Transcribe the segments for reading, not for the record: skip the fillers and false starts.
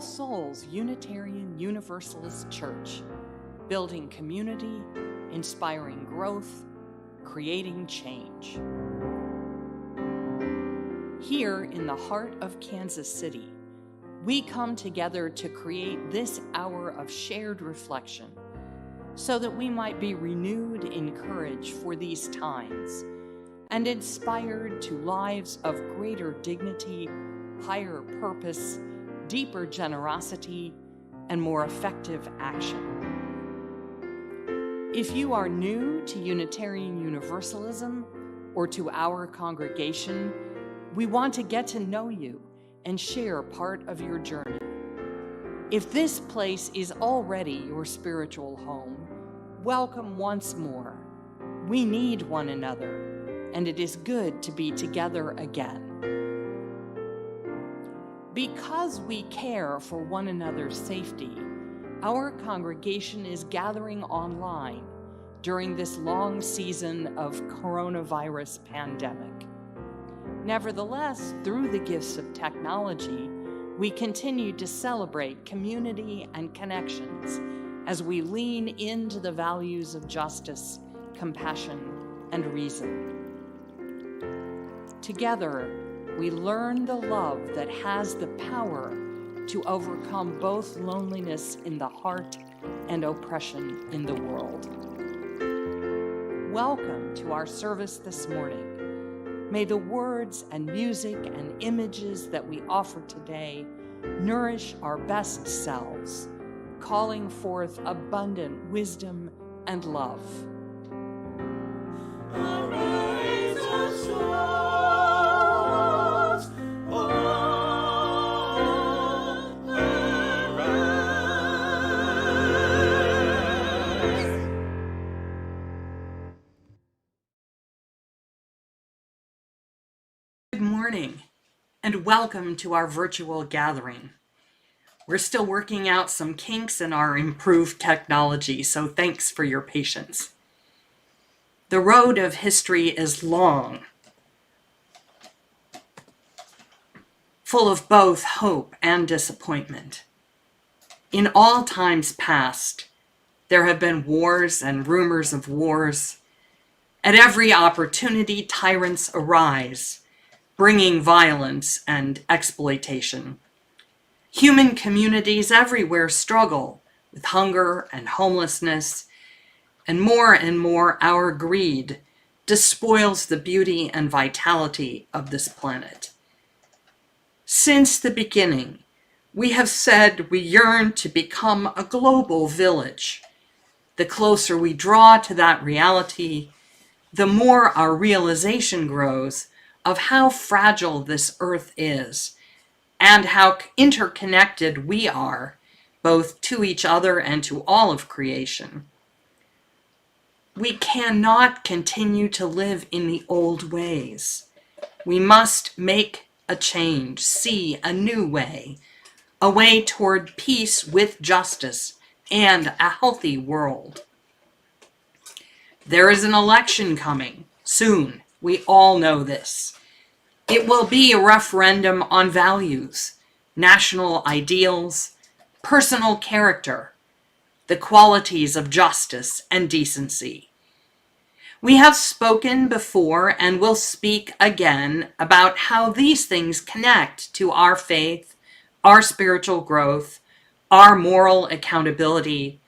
All Souls Unitarian Universalist Church, building community, inspiring growth, creating change. Here in the heart of Kansas City, we come together to create this hour of shared reflection so that we might be renewed in courage for these times and inspired to lives of greater dignity, higher purpose, deeper generosity, and more effective action. If you are new to Unitarian Universalism or to our congregation, we want to get to know you and share part of your journey. If this place is already your spiritual home, welcome once more. We need one another, and it is good to be together again. Because we care for one another's safety, our congregation is gathering online during this long season of coronavirus pandemic. Nevertheless, through the gifts of technology, we continue to celebrate community and connections as we lean into the values of justice, compassion, and reason. Together, we learn the love that has the power to overcome both loneliness in the heart and oppression in the world. Welcome to our service this morning. May the words and music and images that we offer today nourish our best selves, calling forth abundant wisdom and love. Arise, our souls, arise. Good morning, and welcome to our virtual gathering. We're still working out some kinks in our improved technology, so thanks for your patience. The road of history is long, full of both hope and disappointment. In all times past, there have been wars and rumors of wars. At every opportunity, tyrants arise, bringing violence and exploitation. Human communities everywhere struggle with hunger and homelessness, and more our greed despoils the beauty and vitality of this planet. Since the beginning, we have said we yearn to become a global village. The closer we draw to that reality, the more our realization grows of how fragile this earth is and how interconnected we are, both to each other and to all of creation. We cannot continue to live in the old ways. We must make a change, see a new way, a way toward peace with justice and a healthy world. There is an election coming soon. We all know this. It will be a referendum on values, national ideals, personal character, the qualities of justice and decency. We have spoken before and will speak again about how these things connect to our faith, our spiritual growth, our moral accountability,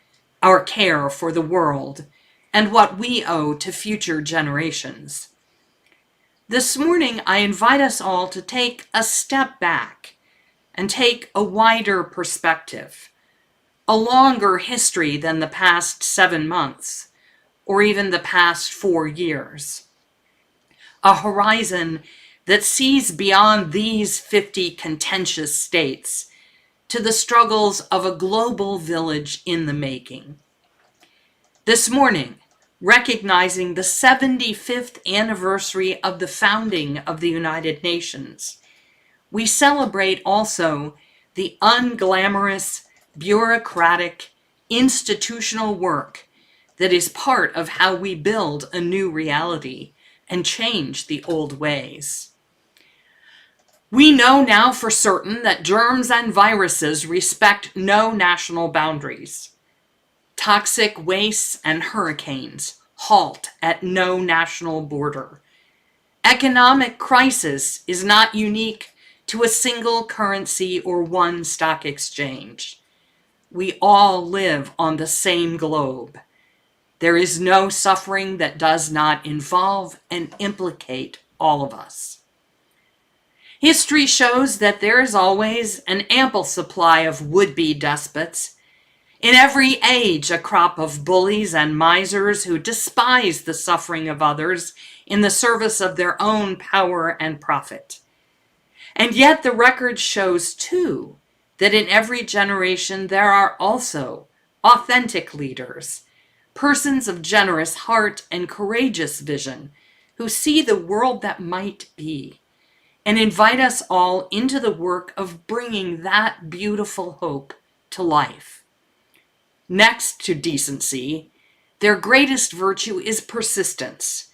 our care for the world, and what we owe to future generations. This morning, I invite us all to take a step back and take a wider perspective, a longer history than the past 7 months, or even the past 4 years. A horizon that sees beyond these 50 contentious states to the struggles of a global village in the making. This morning, recognizing the 75th anniversary of the founding of the United Nations, we celebrate also the unglamorous, bureaucratic, institutional work that is part of how we build a new reality and change the old ways. We know now for certain that germs and viruses respect no national boundaries. Toxic wastes and hurricanes halt at no national border. Economic crisis is not unique to a single currency or one stock exchange. We all live on the same globe. There is no suffering that does not involve and implicate all of us. History shows that there is always an ample supply of would-be despots. In every age, a crop of bullies and misers who despise the suffering of others in the service of their own power and profit. And yet the record shows, too, that in every generation there are also authentic leaders, persons of generous heart and courageous vision, who see the world that might be, and invite us all into the work of bringing that beautiful hope to life. Next to decency, their greatest virtue is persistence,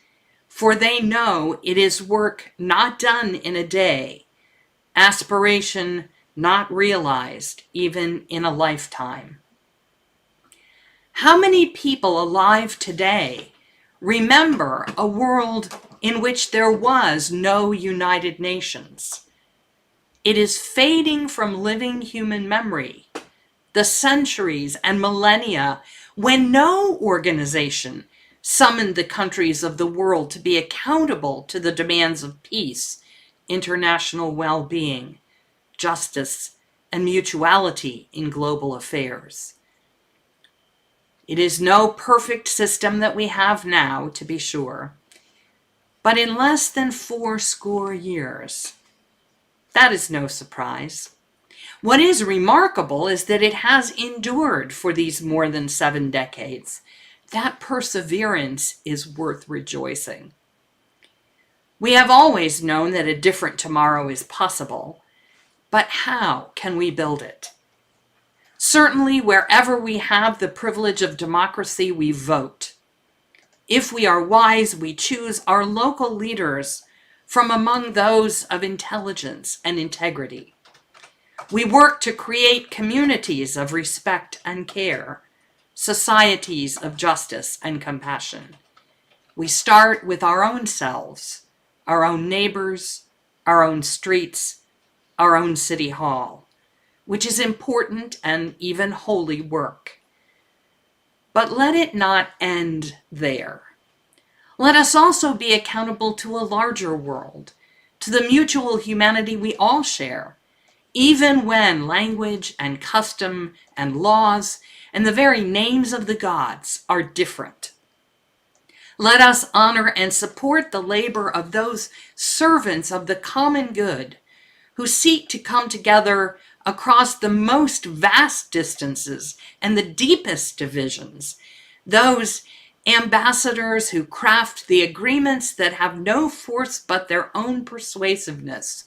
for they know it is work not done in a day, aspiration not realized even in a lifetime. How many people alive today remember a world in which there was no United Nations? It is fading from living human memory. The centuries and millennia when no organization summoned the countries of the world to be accountable to the demands of peace, international well-being, justice, and mutuality in global affairs. It is no perfect system that we have now, to be sure, but in less than 80 years, that is no surprise. What is remarkable is that it has endured for these more than 7 decades. That perseverance is worth rejoicing. We have always known that a different tomorrow is possible, but how can we build it? Certainly, wherever we have the privilege of democracy, we vote. If we are wise, we choose our local leaders from among those of intelligence and integrity. We work to create communities of respect and care, societies of justice and compassion. We start with our own selves, our own neighbors, our own streets, our own city hall, which is important and even holy work. But let it not end there. Let us also be accountable to a larger world, to the mutual humanity we all share, even when language and custom and laws and the very names of the gods are different. Let us honor and support the labor of those servants of the common good who seek to come together across the most vast distances and the deepest divisions, those ambassadors who craft the agreements that have no force but their own persuasiveness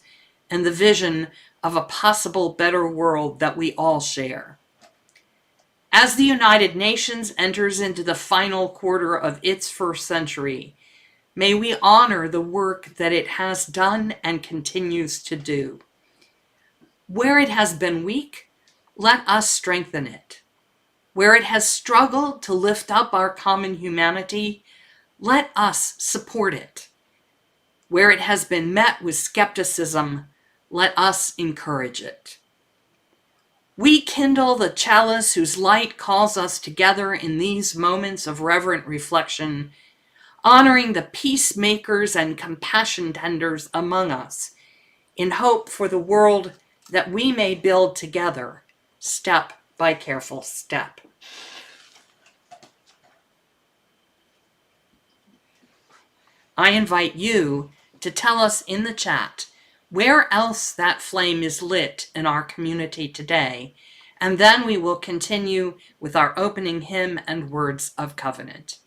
and the vision of a possible better world that we all share. As the United Nations enters into the final quarter of its first century, may we honor the work that it has done and continues to do. Where it has been weak, let us strengthen it. Where it has struggled to lift up our common humanity, let us support it. Where it has been met with skepticism, let us encourage it. We kindle the chalice whose light calls us together in these moments of reverent reflection, honoring the peacemakers and compassion tenders among us, in hope for the world that we may build together, step by careful step. I invite you to tell us in the chat where else that flame is lit in our community today, and then we will continue with our opening hymn and words of covenant.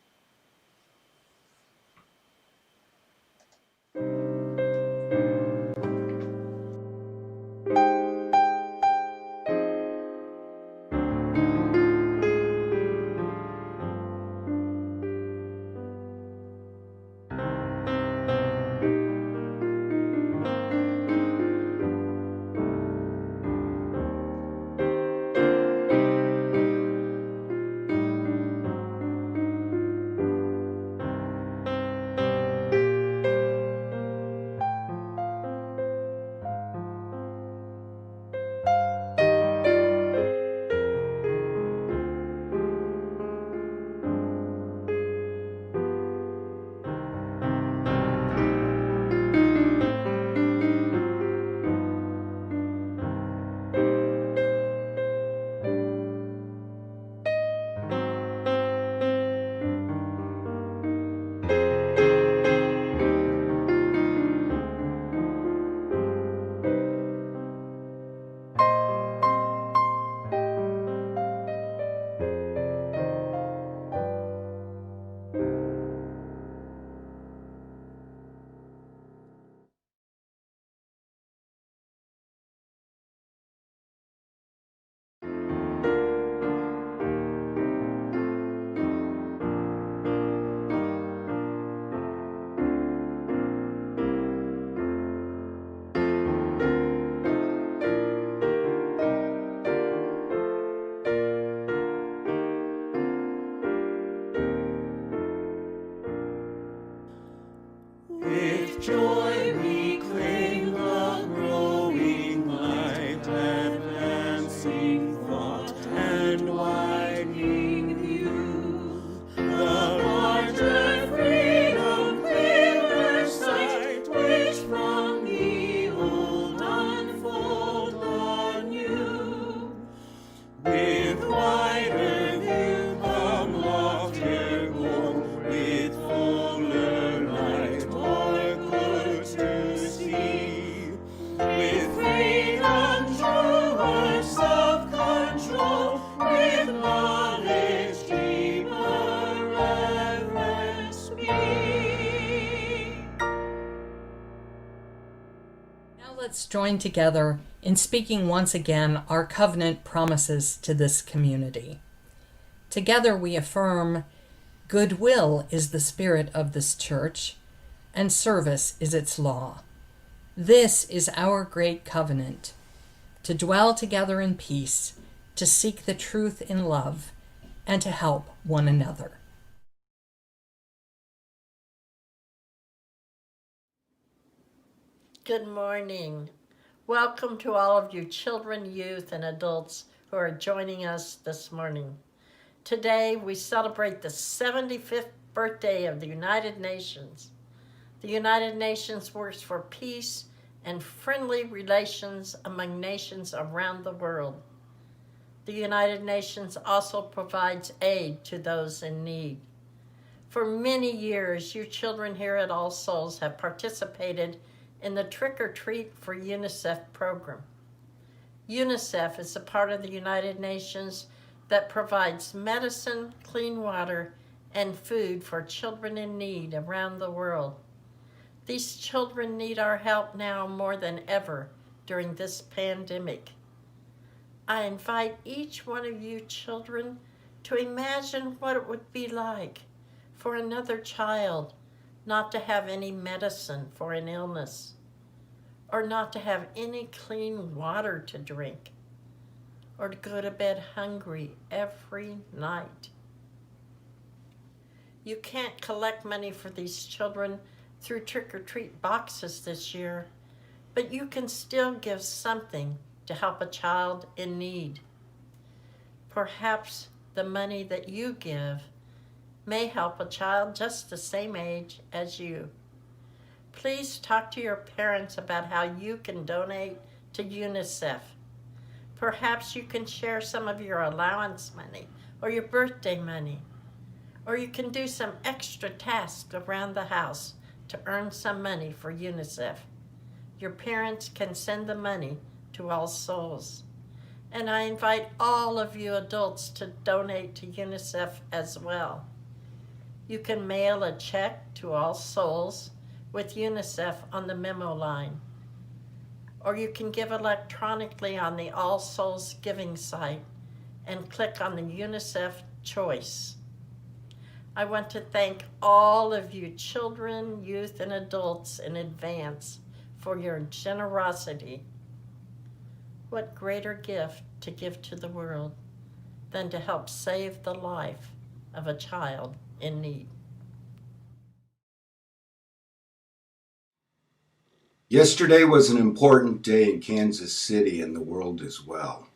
joy we claim the growing light, advancing thought and widening view. The larger freedom, clearer sight, which from the old unfold the new. With wider view come loftier goal, with fuller light more good to see. With freedom truer self-control, with knowledge deeper reverence be. Now let's join together in speaking once again our covenant promises to this community. Together we affirm, goodwill is the spirit of this church, and service is its law. This is our great covenant, to dwell together in peace, to seek the truth in love, and to help one another. Good morning. Welcome to all of you children, youth, and adults who are joining us this morning. Today we celebrate the 75th birthday of the United Nations. The United Nations works for peace and friendly relations among nations around the world. The United Nations also provides aid to those in need. For many years, you children here at All Souls have participated in the Trick or Treat for UNICEF program. UNICEF is a part of the United Nations that provides medicine, clean water, and food for children in need around the world. These children need our help now more than ever during this pandemic. I invite each one of you children to imagine what it would be like for another child not to have any medicine for an illness, or not to have any clean water to drink, or to go to bed hungry every night. You can't collect money for these children through trick-or-treat boxes this year, but you can still give something to help a child in need. Perhaps the money that you give may help a child just the same age as you. Please talk to your parents about how you can donate to UNICEF. Perhaps you can share some of your allowance money or your birthday money, or you can do some extra tasks around the house to earn some money for UNICEF. Your parents can send the money to All Souls. And I invite all of you adults to donate to UNICEF as well. You can mail a check to All Souls with UNICEF on the memo line, or you can give electronically on the All Souls giving site and click on the UNICEF choice. I want to thank all of you children, youth, and adults in advance for your generosity. What greater gift to give to the world than to help save the life of a child in need. Yesterday was an important day in Kansas City and the world as well.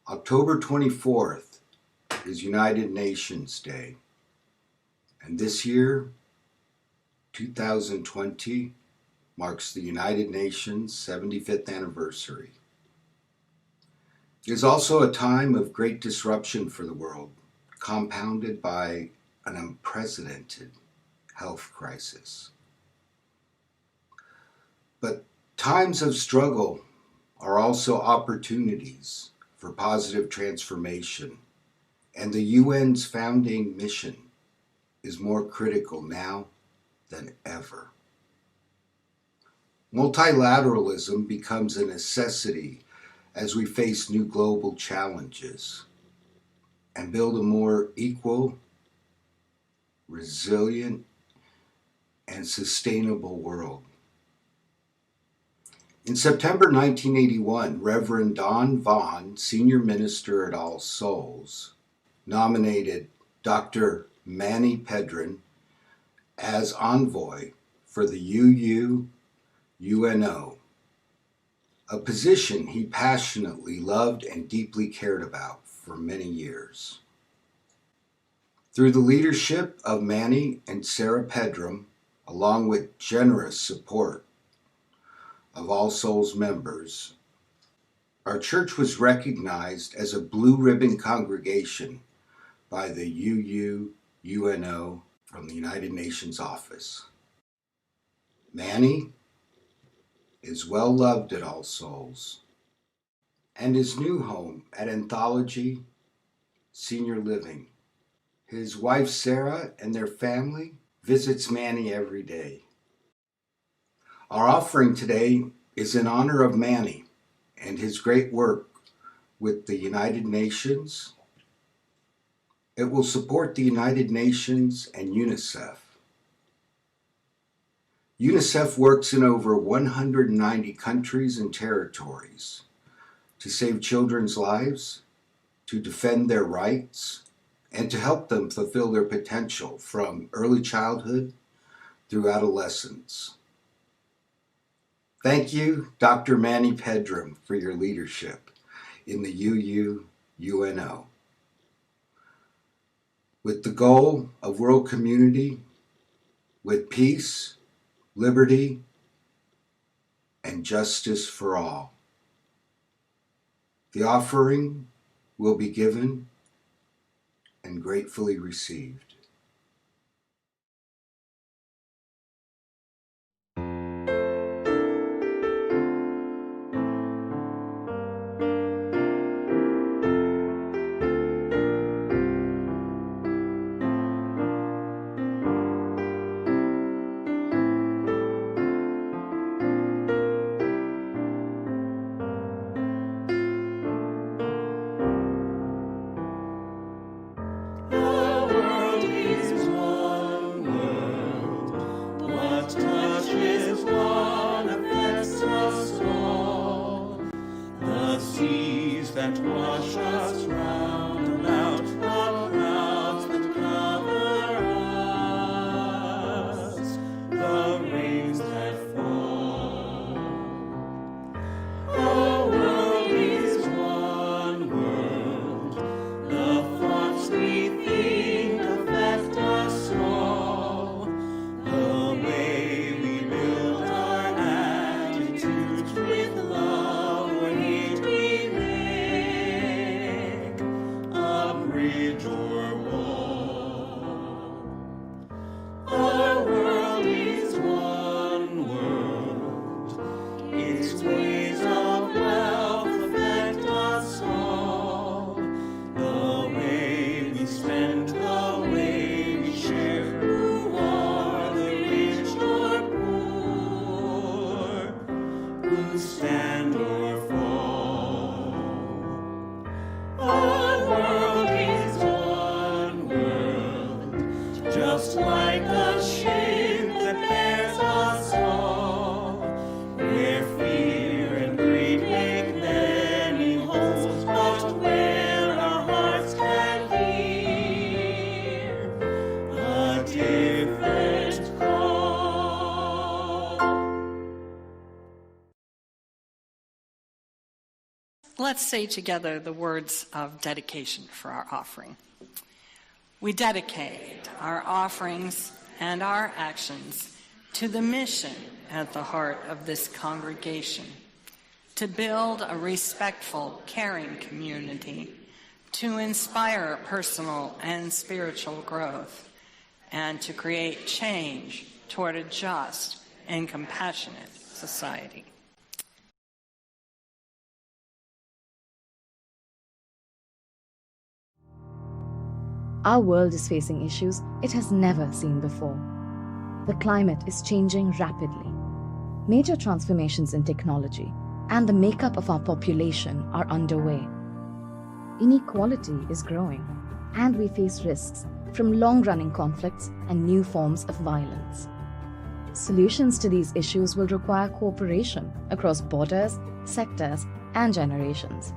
October 24th is United Nations Day. And this year, 2020, marks the United Nations 75th anniversary. It is also a time of great disruption for the world, compounded by an unprecedented health crisis. But times of struggle are also opportunities for positive transformation, and the UN's founding mission is more critical now than ever. Multilateralism becomes a necessity as we face new global challenges and build a more equal, resilient, and sustainable world. In September 1981, Reverend Don Vaughn, Senior Minister at All Souls, nominated Dr. Manny Pedrin as envoy for the UNO, a position he passionately loved and deeply cared about for many years. Through the leadership of Manny and Sarah Pedram, along with generous support of All Souls members, our church was recognized as a blue ribbon congregation by the UNO from the United Nations office. Manny is well loved at All Souls, and his new home at Anthology Senior Living. His wife Sarah and their family visits Manny every day. Our offering today is in honor of Manny and his great work with the United Nations. It will support the United Nations and UNICEF. UNICEF works in over 190 countries and territories to save children's lives, to defend their rights, and to help them fulfill their potential from early childhood through adolescence. Thank you, Dr. Manny Pedram, for your leadership in the UNO, with the goal of world community with peace, liberty, and justice for all. The offering will be given and gratefully received. That wash us round about, the clouds that cover us, the rains that fall. Our world is one world, the thoughts we think affect us all, the way we build our attitudes with love or hate we make, a bridge or wall. Our world is one world, its ways of wealth affect us all, the way we spend, the way we share, who are the rich or poor, who stand or fall. Our world is one world, just like a ship that bears us all, where fear and greed make many holes, but where our hearts can hear a different call. Let's say together the words of dedication for our offering. We dedicate our offerings and our actions to the mission at the heart of this congregation, to build a respectful, caring community, to inspire personal and spiritual growth, and to create change toward a just and compassionate society. Our world is facing issues it has never seen before. The climate is changing rapidly. Major transformations in technology and the makeup of our population are underway. Inequality is growing, and we face risks from long-running conflicts and new forms of violence. Solutions to these issues will require cooperation across borders, sectors, and generations.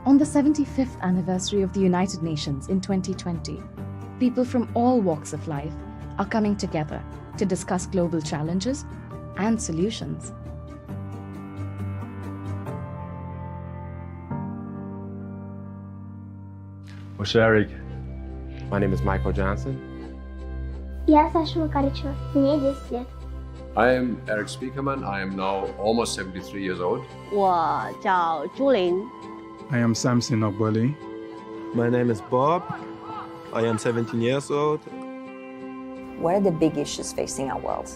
On the 75th anniversary of the United Nations in 2020, people from all walks of life are coming together to discuss global challenges and solutions. I'm Eric. My name is Michael Johnson. Я Саша Макаричева, мне 10 лет. I am Eric Spiekerman. I am now almost 73 years old. 我叫朱琳。 I am Samson Ogbole. My name is Bob. I am 17 years old. What are the big issues facing our world?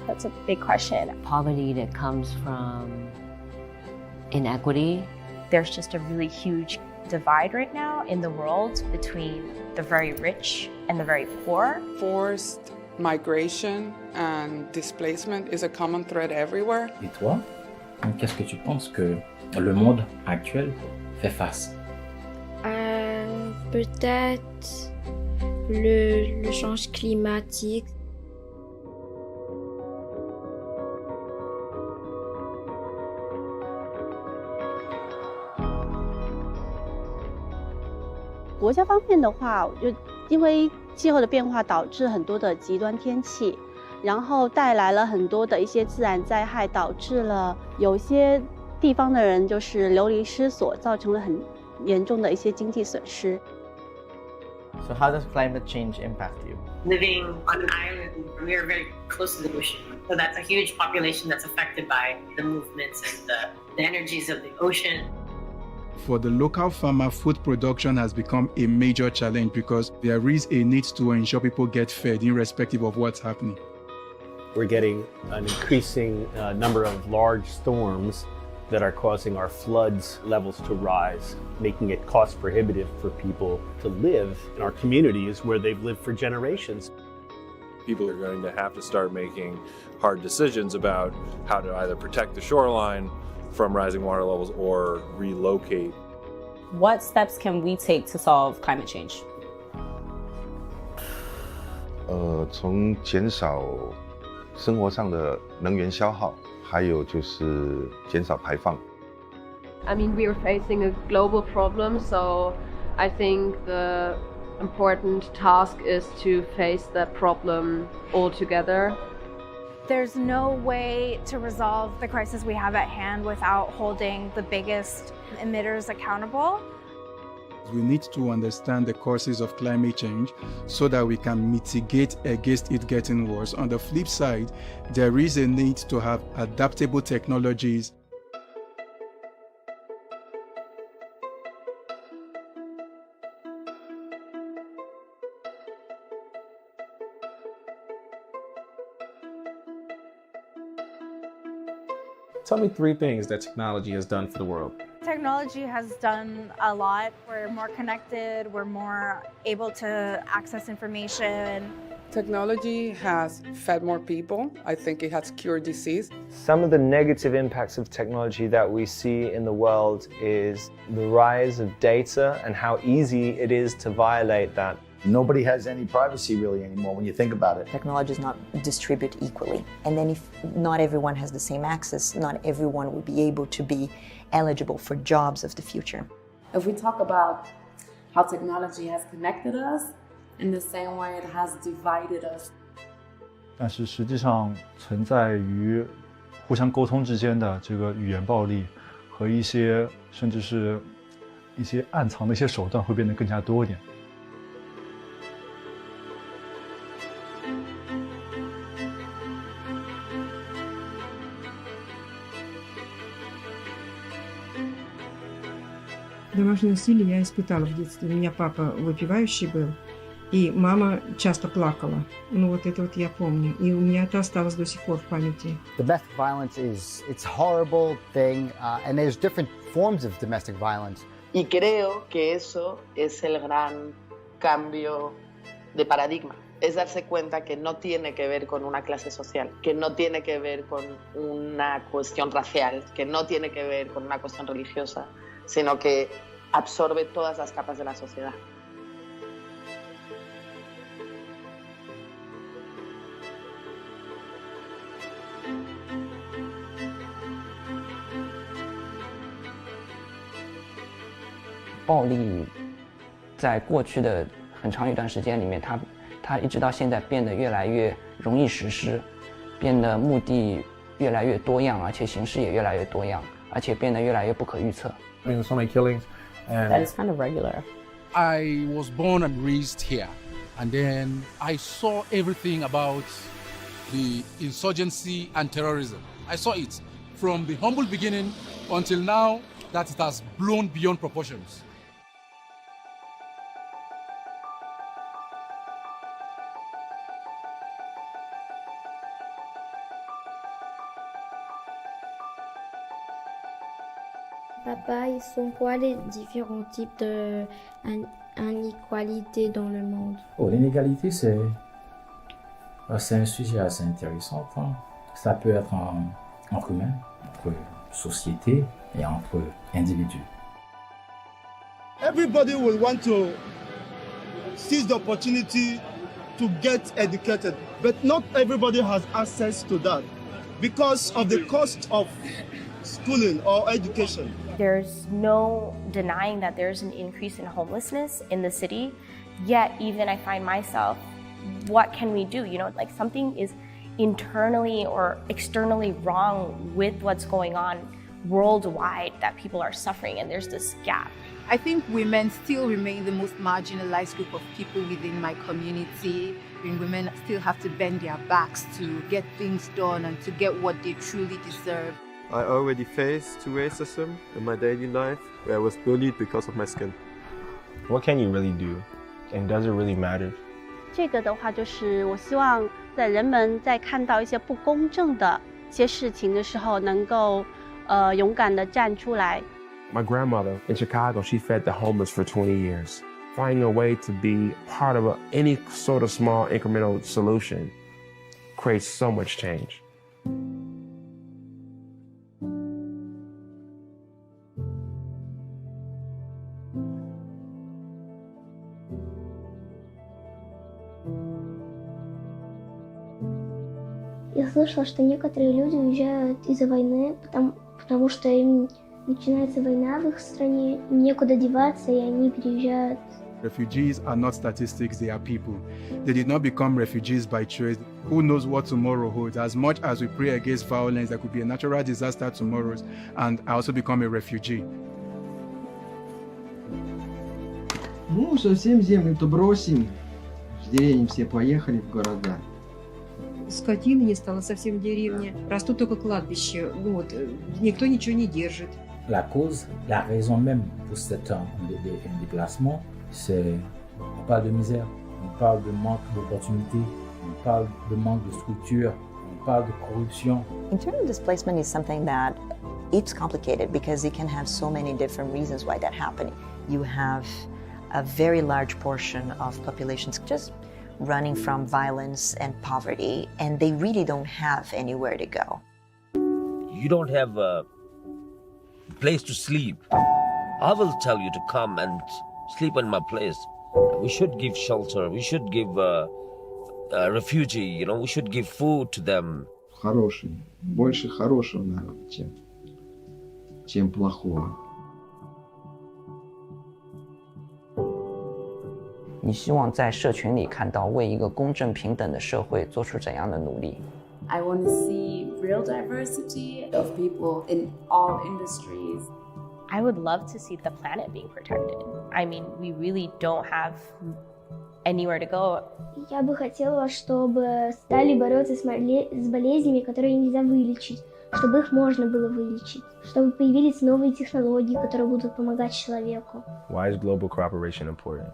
That's a big question. Poverty that comes from inequity. There's just a really huge divide right now in the world between the very rich and the very poor. Forced migration and displacement is a common thread everywhere. Et toi, qu'est-ce que tu penses que le monde actuel fait face? Peut-être le changement climatique. « 国家方面的话，就因为气候的变化导致很多的极端天气，然后带来了很多的一些自然灾害，导致了有些地方的人就是流离失所，造成了很严重的一些经济损失。 So how does climate change impact you? Living on an island, we are very close to the ocean. So that's a huge population that's affected by the movements and the energies of the ocean. For the local farmer, food production has become a major challenge because there is a need to ensure people get fed irrespective of what's happening. We're getting an increasing number of large storms that are causing our floods levels to rise, making it cost prohibitive for people to live in our communities where they've lived for generations. People are going to have to start making hard decisions about how to either protect the shoreline from rising water levels or relocate. What steps can we take to solve climate change? 从减少生活上的能源消耗，还有就是减少排放。 I mean, we are facing a global problem, so I think the important task is to face that problem all together. There's no way to resolve the crisis we have at hand without holding the biggest emitters accountable. We need to understand the causes of climate change so that we can mitigate against it getting worse. On the flip side, there is a need to have adaptable technologies. Tell me 3 things that technology has done for the world. Technology has done a lot. We're more connected, we're more able to access information. Technology has fed more people. I think it has cured disease. Some of the negative impacts of technology that we see in the world is the rise of data and how easy it is to violate that. Nobody has any privacy really anymore when you think about it. Technology is not distributed equally. And then if not everyone has the same access, not everyone will be able to be eligible for jobs of the future. If we talk about how technology has connected us, in the same way it has divided us. 但是实际上存在于互相沟通之间的这个语言暴力和一些甚至是一些暗藏的一些手段会变得更加多一点。 Домашнее насилие я испытала в детстве. У меня папа выпивающий был, и мама часто плакала. Ну вот это вот я помню. И у меня это осталось до сих пор в памяти. Domestic violence it's a horrible thing, and there's different forms of domestic violence. Y creo que eso es el gran cambio de paradigma. Es darse cuenta que no tiene que ver con una clase social, que no tiene que ver con una cuestión racial, que no tiene que ver con una cuestión religiosa, sino que absorbe todas las capas de la sociedad. Violence 在过去的很长一段时间里面，它它一直到现在变得越来越容易实施，变得目的越来越多样，而且形式也越来越多样，而且变得越来越不可预测。I mean, so many killings, and That is kind of regular. I was born and raised here, and then I saw everything about the insurgency and terrorism. I saw it from the humble beginning until now that it has blown beyond proportions. Papa, ils sont quoi les différents types d'inégalités dans le monde? Oh, l'inégalité, c'est un sujet assez intéressant. Hein. Ça peut être entre humains, entre sociétés et entre individus. Everybody will want to seize the opportunity to get educated, but not everybody has access to that because of the cost of schooling or education. There's no denying that there's an increase in homelessness in the city, yet even I find myself, what can we do? You know, like something is internally or externally wrong with what's going on worldwide that people are suffering, and there's this gap. I think women still remain the most marginalized group of people within my community. And women still have to bend their backs to get things done and to get what they truly deserve. I already faced racism in my daily life, where I was bullied because of my skin. What can you really do? And does it really matter? 这个的话，就是我希望在人们在看到一些不公正的一些事情的时候，能够勇敢地站出来。My grandmother in Chicago, she fed the homeless for 20 years. Finding a way to be part of any sort of small incremental solution creates so much change. Я слышала, что некоторые люди уезжают из-за войны, потому что им начинается война в их стране, некуда деваться, и они переезжают. Refugees are not statistics, they are people. They did not become refugees by choice. Who knows what tomorrow holds? As much as we pray against violence, there could be a natural disaster tomorrow, and I also become a refugee. Ну, совсем землю-то бросим. С деревень все поехали в города. Скотины не стало совсем в деревне. Растут только кладбища. Вот. Никто ничего не держит. La cause, la raison même pour cet déplacement, c'est on parle de misère, on parle de manque d'opportunités, on parle de manque de structure, on parle de corruption. Internal displacement is something that it's complicated because it can have so many different reasons why that happened. You have a very large portion of populations just running from violence and poverty, and they really don't have anywhere to go. You don't have a place to sleep. I will tell you to come and sleep in my place. We should give shelter. We should give refugee. You know, we should give food to them. Хороший, больше хорошего народа, чем плохого. 你希望在社群里看到为一个公正平等的社会做出怎样的努力？ I want to see real diversity of people in all industries. I would love to see the planet being protected. I mean, we really don't have anywhere to go. Я бы хотела, чтобы стали бороться с болезнями, которые нельзя вылечить, чтобы их можно было вылечить, чтобы появились новые технологии, которые будут помогать человеку. Why is global cooperation important?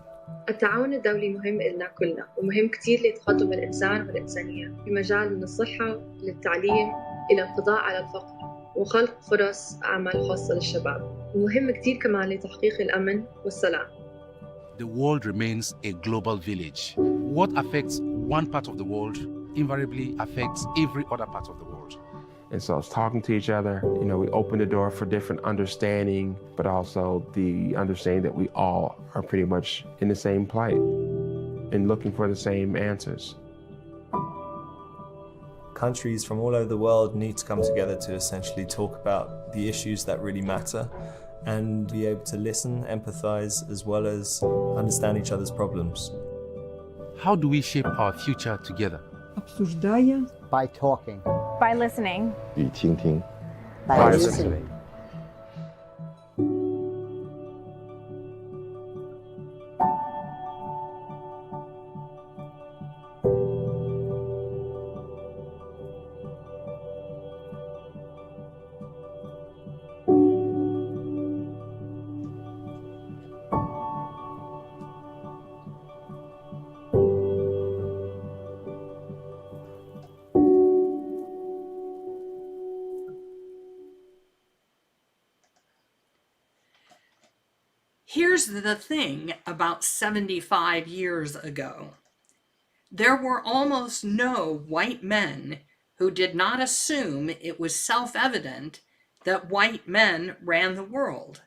التعاون الدولي مهم إلنا كلنا ومهم كتير لتقدم الإنسان والإنسانية في مجال من الصحة للتعليم إلى القضاء على الفقر وخلق فرص عمل خاصة للشباب ومهم كتير كمان لتحقيق الأمن والسلام. The world remains a global village. What affects one part of the world invariably affects every other part of the world. And so it's talking to each other, you know, we open the door for different understanding, but also the understanding that we all are pretty much in the same plight and looking for the same answers. Countries from all over the world need to come together to essentially talk about the issues that really matter and be able to listen, empathize, as well as understand each other's problems. How do we shape our future together? Обсуждая. By talking. By listening. 与倾听 By listening. Here's the thing about 75 years ago. There were almost no white men who did not assume it was self-evident that white men ran the world.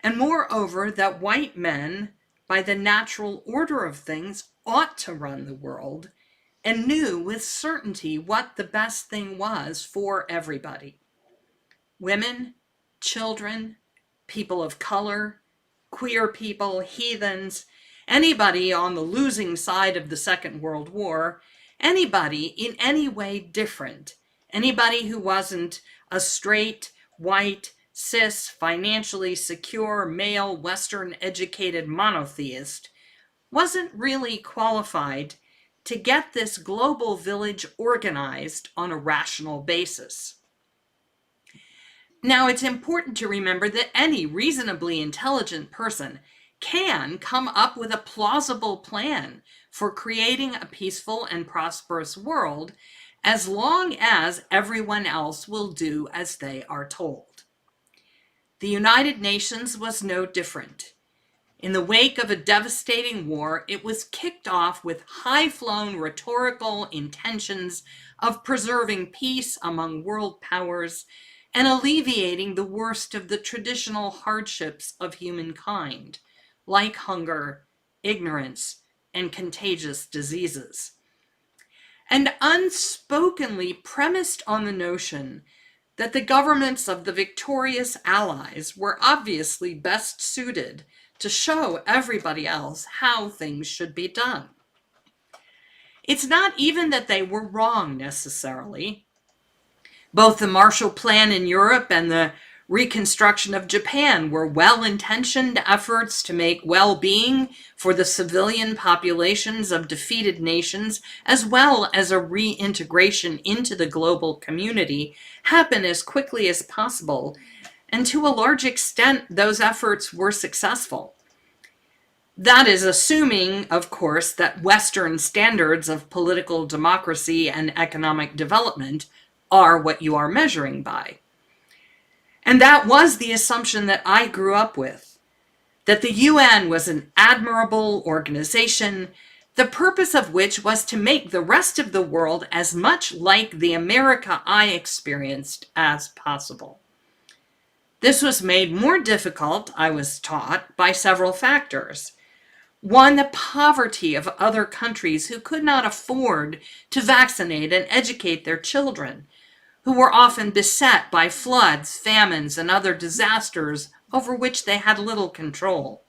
And moreover, that white men, by the natural order of things, ought to run the world and knew with certainty what the best thing was for everybody. Women, children, people of color, queer people, heathens, anybody on the losing side of the Second World War, anybody in any way different, anybody who wasn't a straight, white, cis, financially secure, male, Western educated monotheist, wasn't really qualified to get this global village organized on a rational basis. Now, it's important to remember that any reasonably intelligent person can come up with a plausible plan for creating a peaceful and prosperous world as long as everyone else will do as they are told. The United Nations was no different. In the wake of a devastating war, it was kicked off with high-flown rhetorical intentions of preserving peace among world powers and alleviating the worst of the traditional hardships of humankind, like hunger, ignorance, and contagious diseases. And unspokenly premised on the notion that the governments of the victorious allies were obviously best suited to show everybody else how things should be done. It's not even that they were wrong necessarily. Both the Marshall Plan in Europe and the reconstruction of Japan were well-intentioned efforts to make well-being for the civilian populations of defeated nations, as well as a reintegration into the global community, happen as quickly as possible. And to a large extent, those efforts were successful. That is assuming, of course, that Western standards of political democracy and economic development are what you are measuring by. And that was the assumption that I grew up with, that the UN was an admirable organization, the purpose of which was to make the rest of the world as much like the America I experienced as possible. This was made more difficult, I was taught, by several factors. One, the poverty of other countries who could not afford to vaccinate and educate their children, who were often beset by floods, famines, and other disasters over which they had little control.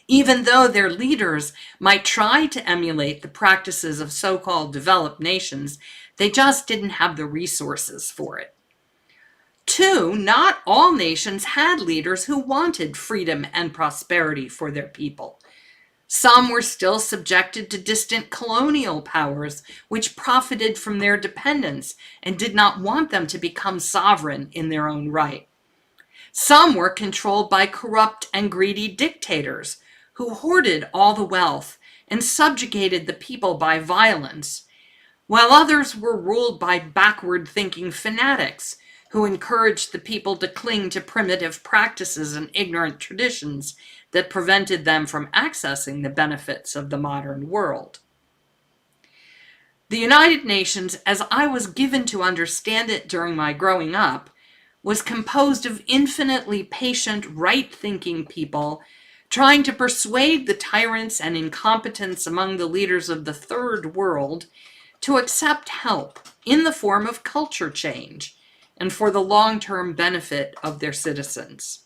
Even though their leaders might try to emulate the practices of so-called developed nations, they just didn't have the resources for it. Two, not all nations had leaders who wanted freedom and prosperity for their people. Some were still subjected to distant colonial powers, which profited from their dependence and did not want them to become sovereign in their own right. Some were controlled by corrupt and greedy dictators who hoarded all the wealth and subjugated the people by violence, while others were ruled by backward-thinking fanatics who encouraged the people to cling to primitive practices and ignorant traditions that prevented them from accessing the benefits of the modern world. The United Nations, as I was given to understand it during my growing up, was composed of infinitely patient, right-thinking people trying to persuade the tyrants and incompetents among the leaders of the Third World to accept help in the form of culture change and for the long-term benefit of their citizens.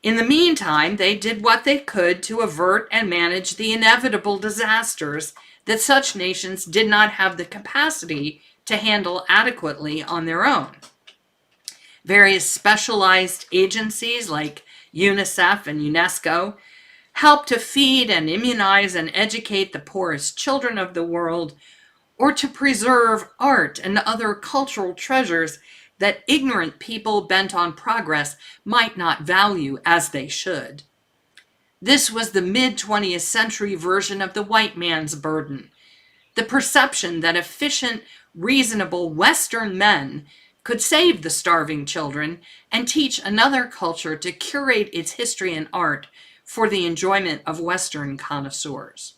In the meantime, they did what they could to avert and manage the inevitable disasters that such nations did not have the capacity to handle adequately on their own. Various specialized agencies like UNICEF and UNESCO help to feed and immunize and educate the poorest children of the world, or to preserve art and other cultural treasures that ignorant people bent on progress might not value as they should. This was the mid-20th century version of the white man's burden, the perception that efficient, reasonable Western men could save the starving children and teach another culture to curate its history and art for the enjoyment of Western connoisseurs.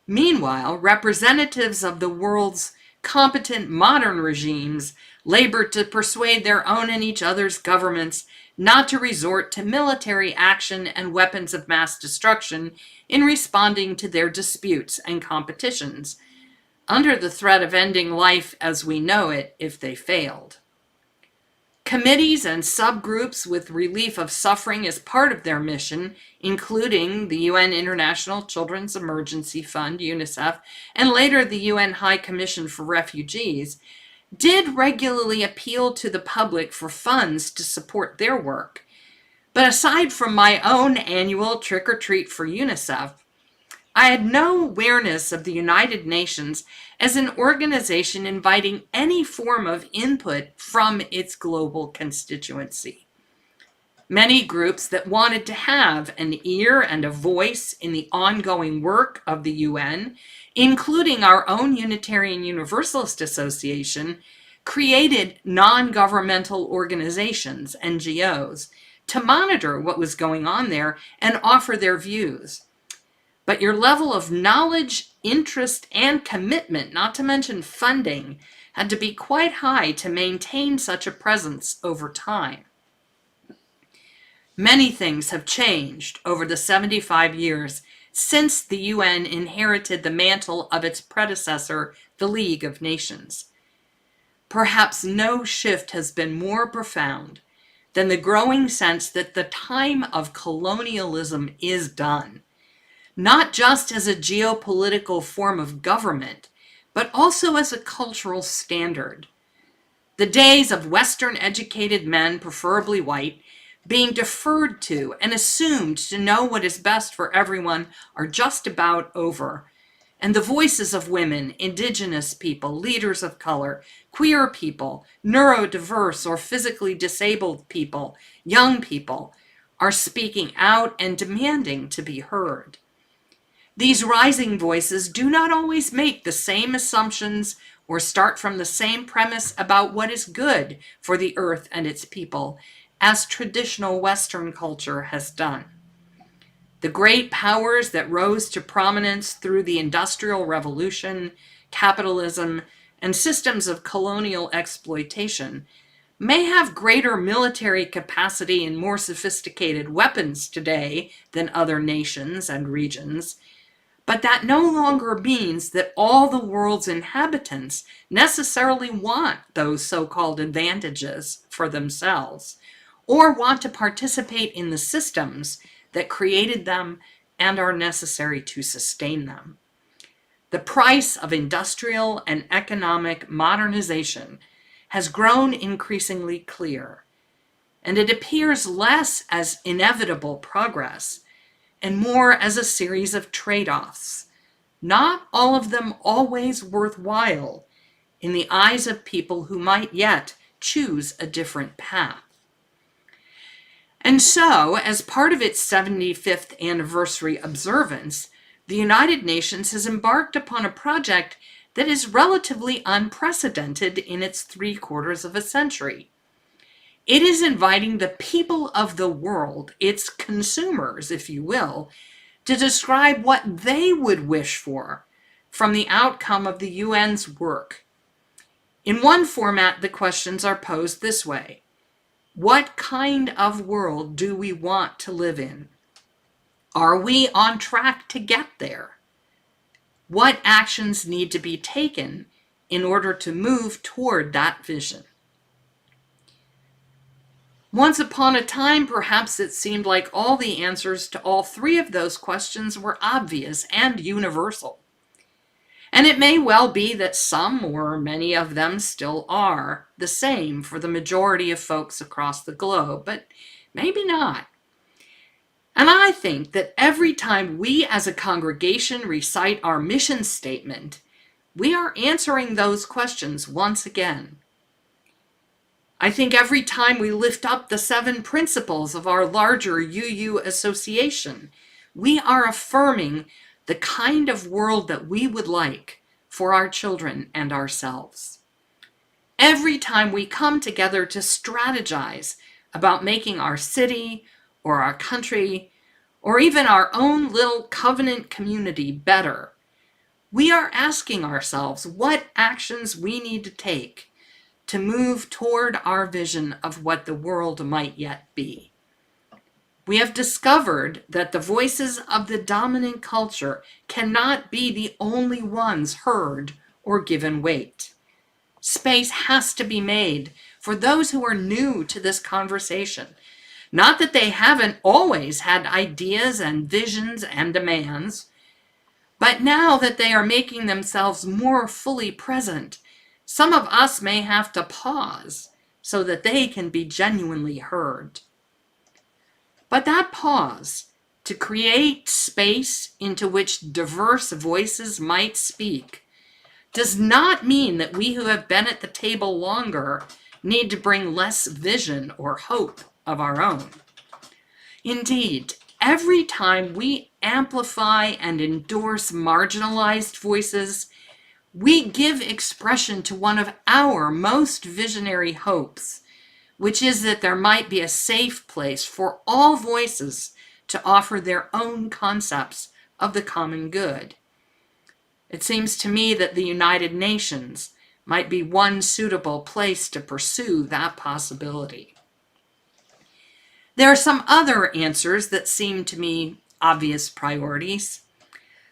Meanwhile, representatives of the world's competent modern regimes labored to persuade their own and each other's governments not to resort to military action and weapons of mass destruction in responding to their disputes and competitions, under the threat of ending life as we know it if they failed. Committees and subgroups with relief of suffering as part of their mission, including the UN International Children's Emergency Fund, UNICEF, and later the UN High Commission for Refugees, did regularly appeal to the public for funds to support their work. But aside from my own annual trick-or-treat for UNICEF, I had no awareness of the United Nations as an organization inviting any form of input from its global constituency. Many groups that wanted to have an ear and a voice in the ongoing work of the UN, including our own Unitarian Universalist Association, created non-governmental organizations, NGOs, to monitor what was going on there and offer their views. But your level of knowledge, interest, and commitment, not to mention funding, had to be quite high to maintain such a presence over time. Many things have changed over the 75 years since the UN inherited the mantle of its predecessor, the League of Nations. Perhaps no shift has been more profound than the growing sense that the time of colonialism is done, not just as a geopolitical form of government, but also as a cultural standard. The days of Western-educated men, preferably white, being deferred to and assumed to know what is best for everyone are just about over, and the voices of women, indigenous people, leaders of color, queer people, neurodiverse or physically disabled people, young people, are speaking out and demanding to be heard. These rising voices do not always make the same assumptions or start from the same premise about what is good for the earth and its people, as traditional Western culture has done. The great powers that rose to prominence through the Industrial Revolution, capitalism, and systems of colonial exploitation may have greater military capacity and more sophisticated weapons today than other nations and regions, but that no longer means that all the world's inhabitants necessarily want those so-called advantages for themselves, or want to participate in the systems that created them and are necessary to sustain them. The price of industrial and economic modernization has grown increasingly clear, and it appears less as inevitable progress and more as a series of trade-offs, not all of them always worthwhile in the eyes of people who might yet choose a different path. And so, as part of its 75th anniversary observance, the United Nations has embarked upon a project that is relatively unprecedented in its 3/4 of a century. It is inviting the people of the world, its consumers, if you will, to describe what they would wish for from the outcome of the UN's work. In one format, the questions are posed this way: what kind of world do we want to live in? Are we on track to get there? What actions need to be taken in order to move toward that vision? Once upon a time, perhaps it seemed like all the answers to all three of those questions were obvious and universal. And it may well be that some or many of them still are the same for the majority of folks across the globe, but maybe not. And I think that every time we as a congregation recite our mission statement, we are answering those questions once again. I think every time we lift up the 7 principles of our larger UU association, we are affirming the kind of world that we would like for our children and ourselves. Every time we come together to strategize about making our city or our country or even our own little covenant community better, we are asking ourselves what actions we need to take to move toward our vision of what the world might yet be. We have discovered that the voices of the dominant culture cannot be the only ones heard or given weight. Space has to be made for those who are new to this conversation. Not that they haven't always had ideas and visions and demands, but now that they are making themselves more fully present, some of us may have to pause so that they can be genuinely heard. But that pause, to create space into which diverse voices might speak, does not mean that we who have been at the table longer need to bring less vision or hope of our own. Indeed, every time we amplify and endorse marginalized voices, we give expression to one of our most visionary hopes, which is that there might be a safe place for all voices to offer their own concepts of the common good. It seems to me that the United Nations might be one suitable place to pursue that possibility. There are some other answers that seem to me obvious priorities.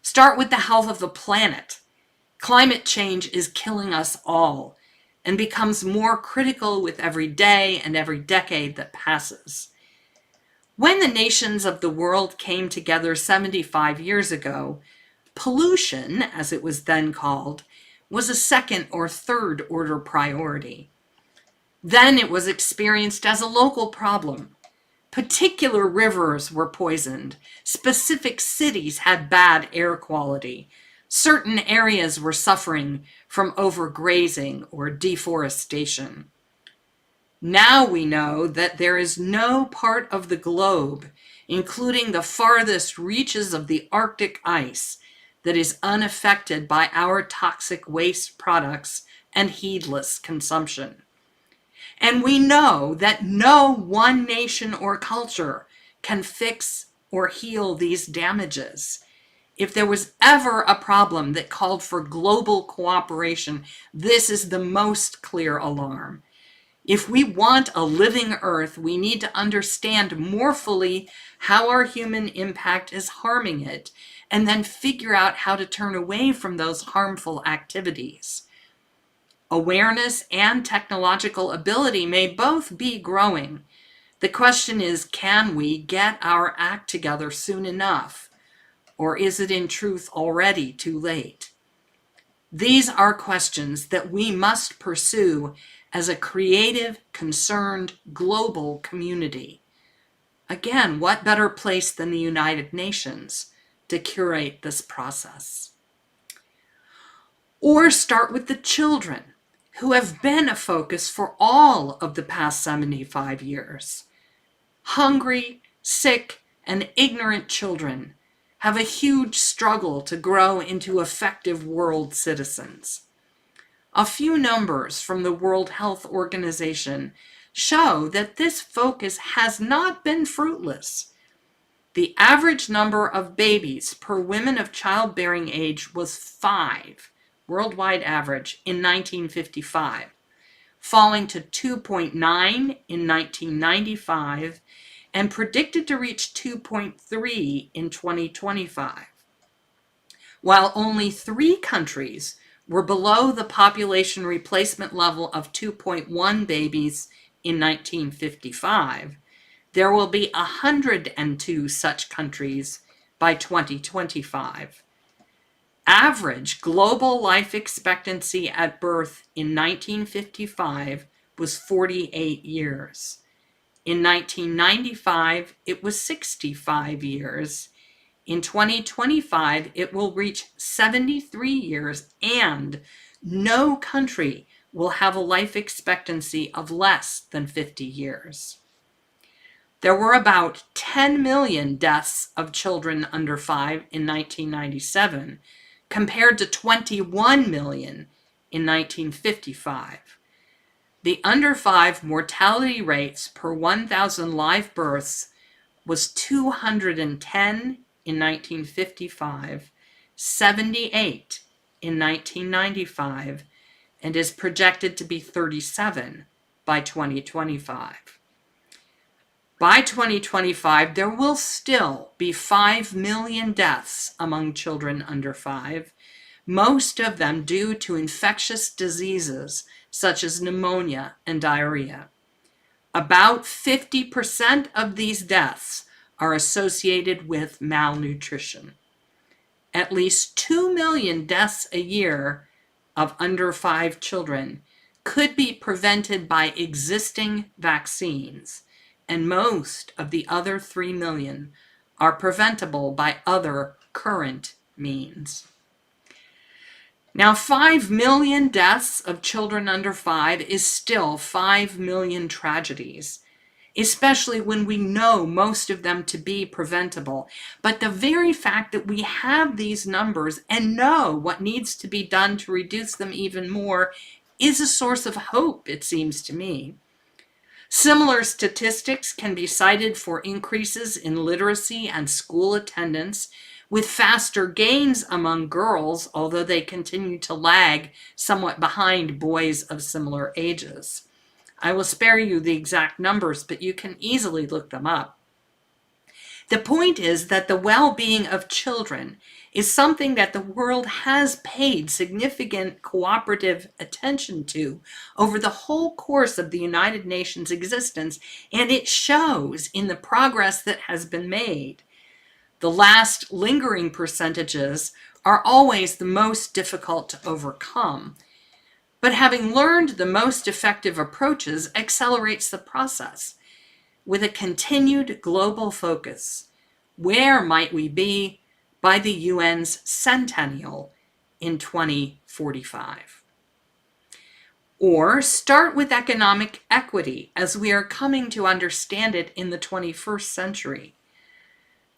Start with the health of the planet. Climate change is killing us all and becomes more critical with every day and every decade that passes. When the nations of the world came together 75 years ago, pollution, as it was then called, was a second or third order priority. Then it was experienced as a local problem. Particular rivers were poisoned. Specific cities had bad air quality. Certain areas were suffering from overgrazing or deforestation. Now we know that there is no part of the globe, including the farthest reaches of the Arctic ice, that is unaffected by our toxic waste products and heedless consumption. And we know that no one nation or culture can fix or heal these damages. If there was ever a problem that called for global cooperation, this is the most clear alarm. If we want a living Earth, we need to understand more fully how our human impact is harming it, and then figure out how to turn away from those harmful activities. Awareness and technological ability may both be growing. The question is, can we get our act together soon enough? Or is it in truth already too late? These are questions that we must pursue as a creative, concerned, global community. Again, what better place than the United Nations to curate this process? Or start with the children, who have been a focus for all of the past 75 years. Hungry, sick, and ignorant children have a huge struggle to grow into effective world citizens. A few numbers from the World Health Organization show that this focus has not been fruitless. The average number of babies per woman of childbearing age was 5, worldwide average, in 1955, falling to 2.9 in 1995, and predicted to reach 2.3 in 2025. While only 3 countries were below the population replacement level of 2.1 babies in 1955, there will be 102 such countries by 2025. Average global life expectancy at birth in 1955 was 48 years. In 1995, it was 65 years. In 2025, it will reach 73 years, and no country will have a life expectancy of less than 50 years. There were about 10 million deaths of children under 5 in 1997, compared to 21 million in 1955. The under 5 mortality rates per 1,000 live births was 210 in 1955, 78 in 1995, and is projected to be 37 by 2025. By 2025, there will still be 5 million deaths among children under 5, most of them due to infectious diseases such as pneumonia and diarrhea. About 50% of these deaths are associated with malnutrition. At least 2 million deaths a year of under 5 children could be prevented by existing vaccines, and most of the other 3 million are preventable by other current means. Now, 5 million deaths of children under 5 is still 5 million tragedies, especially when we know most of them to be preventable. But the very fact that we have these numbers and know what needs to be done to reduce them even more is a source of hope, it seems to me. Similar statistics can be cited for increases in literacy and school attendance, with faster gains among girls, although they continue to lag somewhat behind boys of similar ages. I will spare you the exact numbers, but you can easily look them up. The point is that the well-being of children is something that the world has paid significant cooperative attention to over the whole course of the United Nations existence, and it shows in the progress that has been made. The last lingering percentages are always the most difficult to overcome, but having learned the most effective approaches accelerates the process. With a continued global focus, where might we be by the UN's centennial in 2045? Or start with economic equity as we are coming to understand it in the 21st century.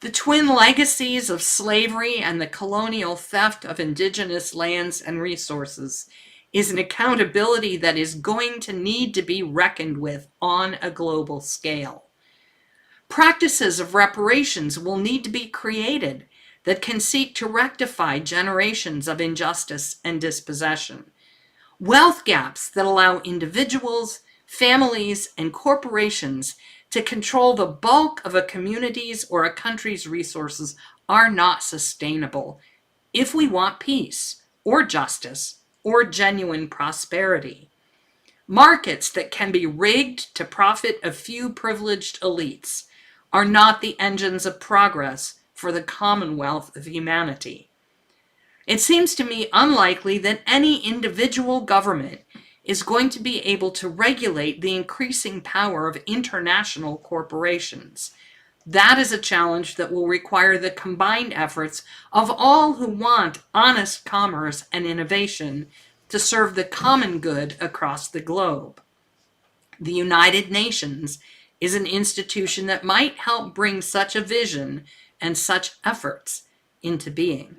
The twin legacies of slavery and the colonial theft of indigenous lands and resources is an accountability that is going to need to be reckoned with on a global scale. Practices of reparations will need to be created that can seek to rectify generations of injustice and dispossession. Wealth gaps that allow individuals, families, and corporations to control the bulk of a community's or a country's resources are not sustainable if we want peace or justice or genuine prosperity. Markets that can be rigged to profit a few privileged elites are not the engines of progress for the commonwealth of humanity. It seems to me unlikely that any individual government is going to be able to regulate the increasing power of international corporations. That is a challenge that will require the combined efforts of all who want honest commerce and innovation to serve the common good across the globe. The United Nations is an institution that might help bring such a vision and such efforts into being.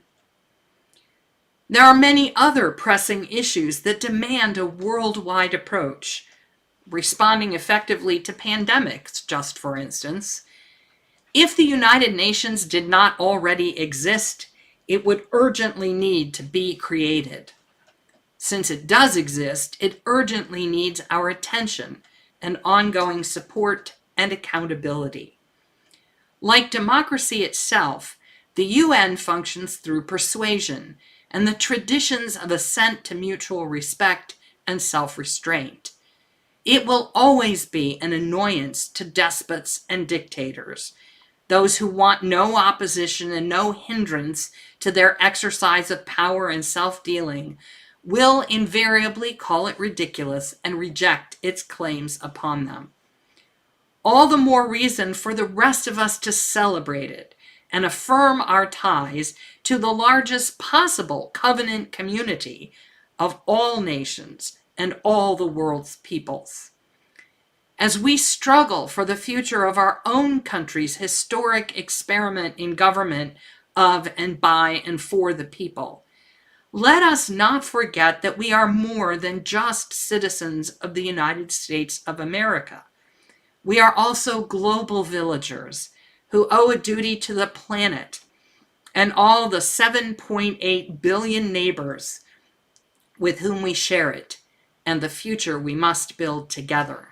There are many other pressing issues that demand a worldwide approach, responding effectively to pandemics, just for instance. If the United Nations did not already exist, it would urgently need to be created. Since it does exist, it urgently needs our attention and ongoing support and accountability. Like democracy itself, the UN functions through persuasion and the traditions of assent to mutual respect and self-restraint. It will always be an annoyance to despots and dictators, those who want no opposition and no hindrance to their exercise of power and self-dealing will invariably call it ridiculous and reject its claims upon them. All the more reason for the rest of us to celebrate it and affirm our ties to the largest possible covenant community of all nations and all the world's peoples. As we struggle for the future of our own country's historic experiment in government of and by and for the people, let us not forget that we are more than just citizens of the United States of America. We are also global villagers who owe a duty to the planet and all the 7.8 billion neighbors with whom we share it, and the future we must build together.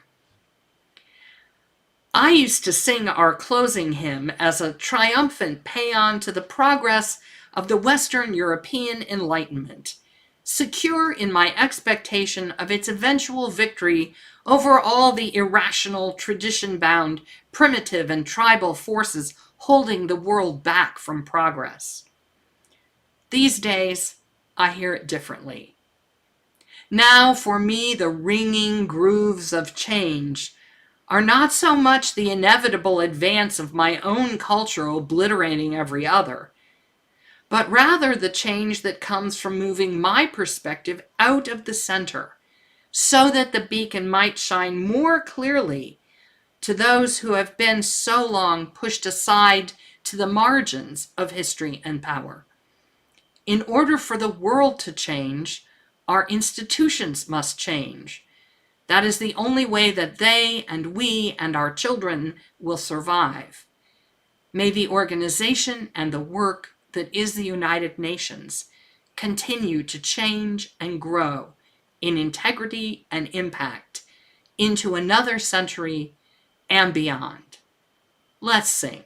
I used to sing our closing hymn as a triumphant paean to the progress of the Western European Enlightenment, secure in my expectation of its eventual victory over all the irrational, tradition-bound, primitive, and tribal forces holding the world back from progress. These days, I hear it differently. Now, for me, the ringing grooves of change are not so much the inevitable advance of my own culture obliterating every other, but rather the change that comes from moving my perspective out of the center, so that the beacon might shine more clearly to those who have been so long pushed aside to the margins of history and power. In order for the world to change, our institutions must change. That is the only way that they and we and our children will survive. May the organization and the work that is the United Nations continue to change and grow in integrity and impact into another century and beyond. Let's sing.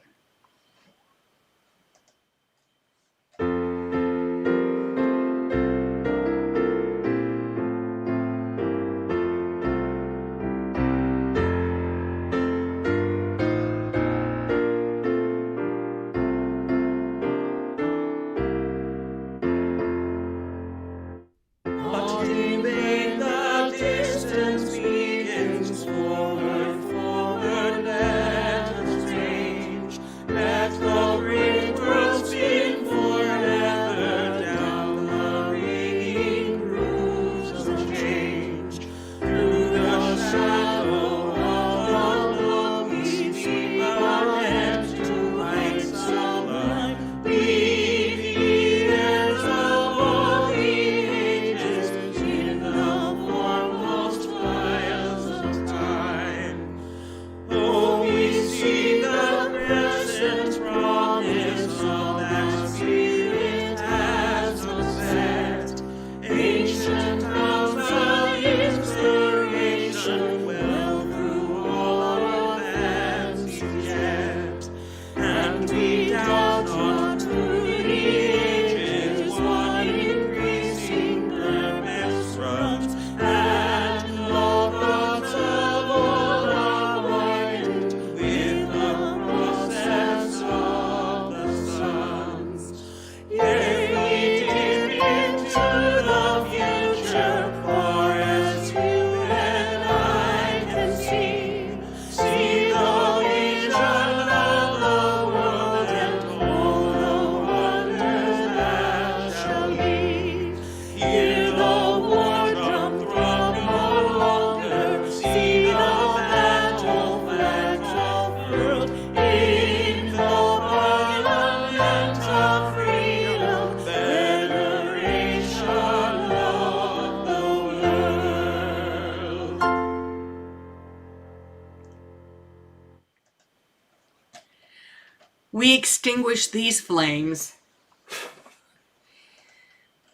We extinguish these flames,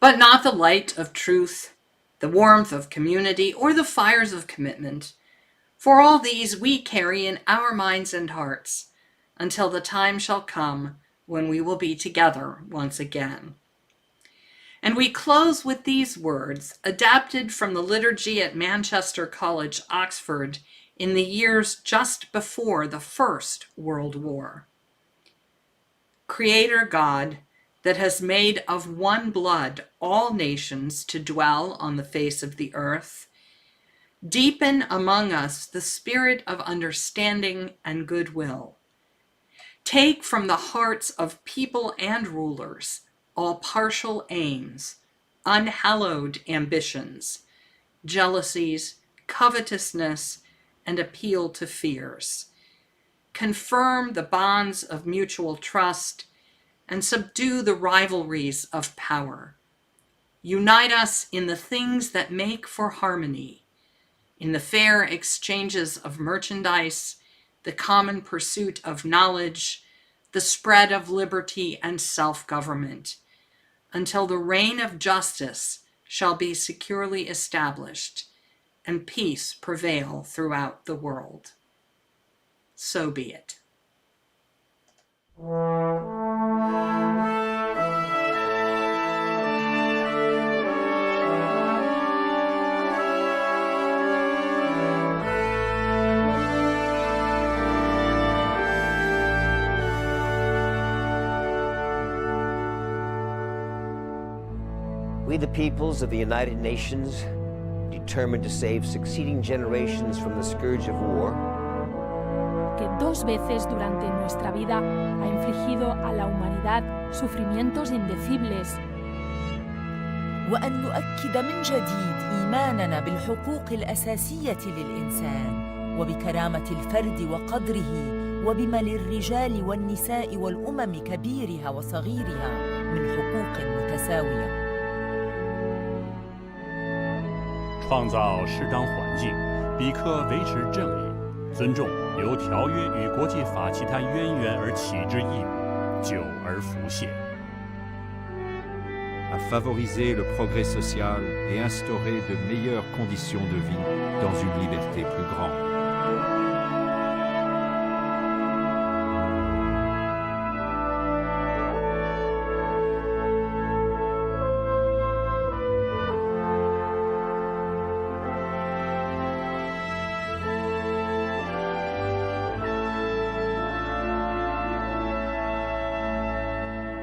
but not the light of truth, the warmth of community, or the fires of commitment. For all these we carry in our minds and hearts until the time shall come when we will be together once again. And we close with these words, adapted from the liturgy at Manchester College, Oxford, in the years just before the First World War. Creator God, that has made of one blood all nations to dwell on the face of the earth, deepen among us the spirit of understanding and goodwill. Take from the hearts of people and rulers all partial aims, unhallowed ambitions, jealousies, covetousness, and appeal to fears. Confirm the bonds of mutual trust and subdue the rivalries of power. Unite us in the things that make for harmony, in the fair exchanges of merchandise, the common pursuit of knowledge, the spread of liberty and self-government, until the reign of justice shall be securely established and peace prevail throughout the world. So be it. We, the peoples of the United Nations, determined to save succeeding generations from the scourge of war, que 2 veces durante nuestra vida ha infligido a la humanidad sufrimientos indecibles, وأن نؤكد من جديد إيماننا بالحقوق الأساسية للإنسان وبكرامة الفرد وقدره وبما للرجال والنساء والأمم كبيرها وصغيرها من حقوق متساوية. 创造适当环境，彼可维持正义，尊重由条约与国际法其他渊源而起之义务，久而浮现。 à favoriser le progrès social et instaurer de meilleures conditions de vie dans une liberté plus grande.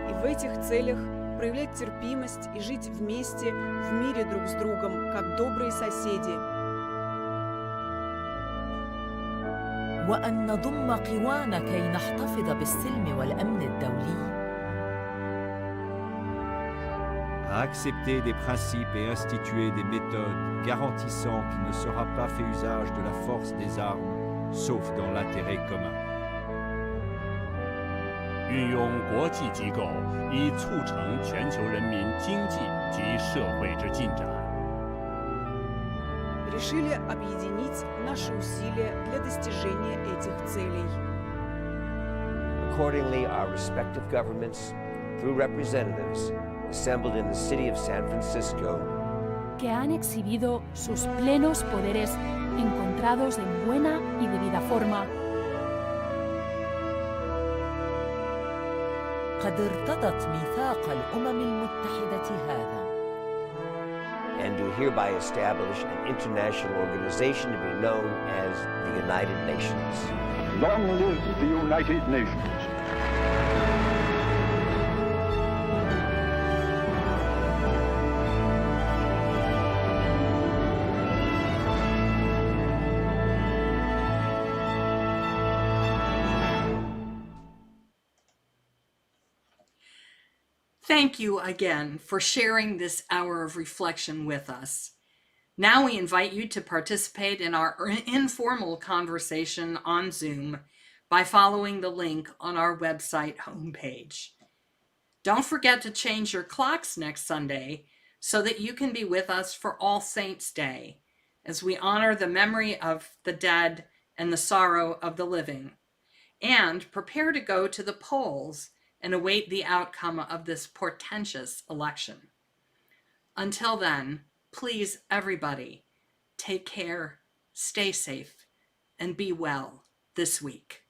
И в этих целях проявлять терпимость и жить вместе, в мире друг с другом, как добрые соседи. وأن نضم قوانا كي نحتفظ بالسلم والأمن الدولي. À accepter des principes et instituer des méthodes garantissant qu'il ne sera pas fait usage de la force des armes, sauf dans l'intérêt commun. 运用国际机构以促成全球人民经济及社会之进展。 Решили объединить наши усилия для достижения этих целей. Accordingly, our respective governments, through representatives, assembled in the city of San Francisco, que han exhibido sus plenos poderes encontrados en buena y debida forma, قد ارتضت ميثاق الأمم المتحدة هذا. and do hereby establish an international organization to be known as the United Nations. Long live the United Nations. Thank you again for sharing this hour of reflection with us. Now we invite you to participate in our informal conversation on Zoom by following the link on our website homepage. Don't forget to change your clocks next Sunday so that you can be with us for All Saints' Day as we honor the memory of the dead and the sorrow of the living, and prepare to go to the polls and await the outcome of this portentous election. Until then, please, everybody, take care, stay safe, and be well this week.